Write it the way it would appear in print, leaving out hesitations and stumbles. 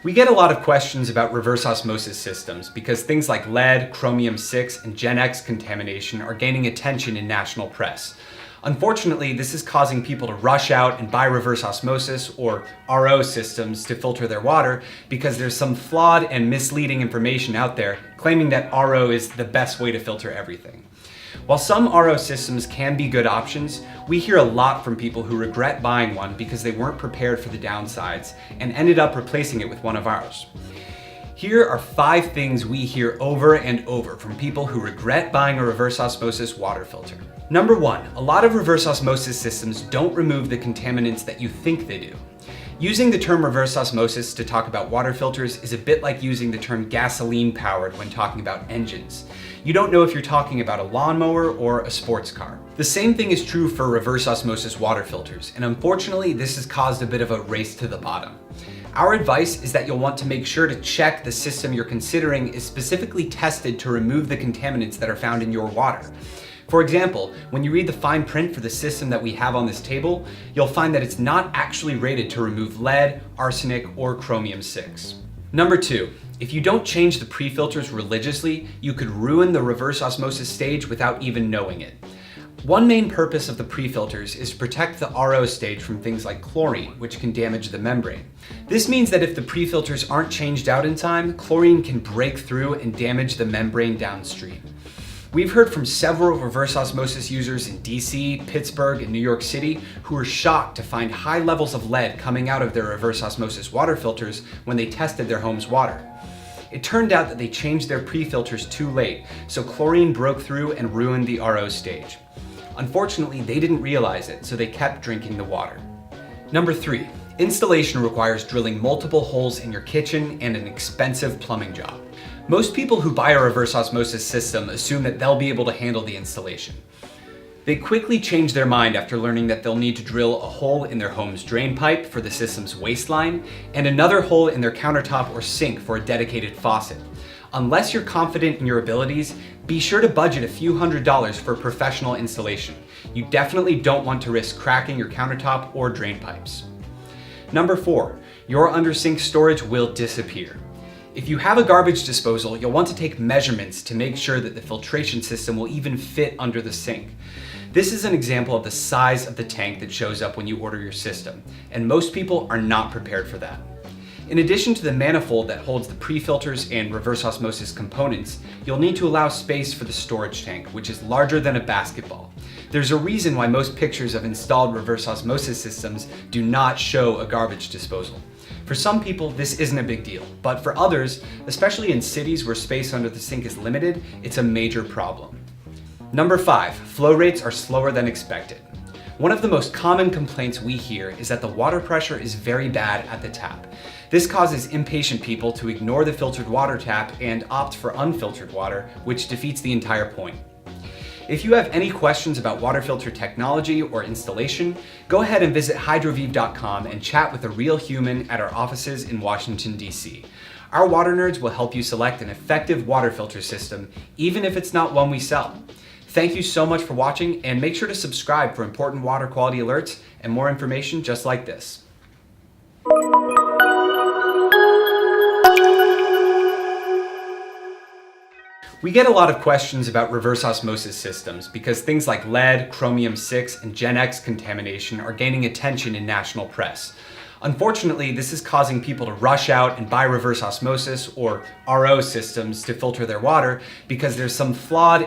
We get a lot of questions about reverse osmosis systems because things like lead, chromium-6, and Gen X contamination are gaining attention in national press. Unfortunately, this is causing people to rush out and buy reverse osmosis or RO systems to filter their water because there's some flawed and misleading information out there claiming that RO is the best way to filter everything. While some RO systems can be good options, we hear a lot from people who regret buying one because they weren't prepared for the downsides and ended up replacing it with one of ours. Here are 5 things we hear over and over from people who regret buying a reverse osmosis water filter. Number 1, a lot of reverse osmosis systems don't remove the contaminants that you think they do. Using the term reverse osmosis to talk about water filters is a bit like using the term gasoline powered when talking about engines. You don't know if you're talking about a lawnmower or a sports car. The same thing is true for reverse osmosis water filters, and unfortunately this has caused a bit of a race to the bottom. Our advice is that you'll want to make sure to check the system you're considering is specifically tested to remove the contaminants that are found in your water. For example, when you read the fine print for the system that we have on this table, you'll find that it's not actually rated to remove lead, arsenic, or chromium-6. Number 2, if you don't change the pre-filters religiously, you could ruin the reverse osmosis stage without even knowing it. One main purpose of the pre-filters is to protect the RO stage from things like chlorine, which can damage the membrane. This means that if the pre-filters aren't changed out in time, chlorine can break through and damage the membrane downstream. We've heard from several reverse osmosis users in DC, Pittsburgh, and New York City who were shocked to find high levels of lead coming out of their reverse osmosis water filters when they tested their home's water. It turned out that they changed their pre-filters too late, so chlorine broke through and ruined the RO stage. Unfortunately, they didn't realize it, so they kept drinking the water. Number 3, installation requires drilling multiple holes in your kitchen and an expensive plumbing job. Most people who buy a reverse osmosis system assume that they'll be able to handle the installation. They quickly change their mind after learning that they'll need to drill a hole in their home's drain pipe for the system's waistline and another hole in their countertop or sink for a dedicated faucet. Unless you're confident in your abilities, be sure to budget a few $100s for professional installation. You definitely don't want to risk cracking your countertop or drain pipes. Number 4, your under-sink storage will disappear. If you have a garbage disposal, you'll want to take measurements to make sure that the filtration system will even fit under the sink. This is an example of the size of the tank that shows up when you order your system, and most people are not prepared for that. In addition to the manifold that holds the pre-filters and reverse osmosis components, you'll need to allow space for the storage tank, which is larger than a basketball. There's a reason why most pictures of installed reverse osmosis systems do not show a garbage disposal. For some people, this isn't a big deal, but for others, especially in cities where space under the sink is limited, it's a major problem. Number 5, flow rates are slower than expected. One of the most common complaints we hear is that the water pressure is very bad at the tap. This causes impatient people to ignore the filtered water tap and opt for unfiltered water, which defeats the entire point. If you have any questions about water filter technology or installation, go ahead and visit hydroviv.com and chat with a real human at our offices in Washington, D.C. Our water nerds will help you select an effective water filter system, even if it's not one we sell. Thank you so much for watching, and make sure to subscribe for important water quality alerts and more information just like this. We get a lot of questions about reverse osmosis systems because things like lead, chromium-6, and Gen X contamination are gaining attention in national press. Unfortunately, this is causing people to rush out and buy reverse osmosis or RO systems to filter their water because there's some flawed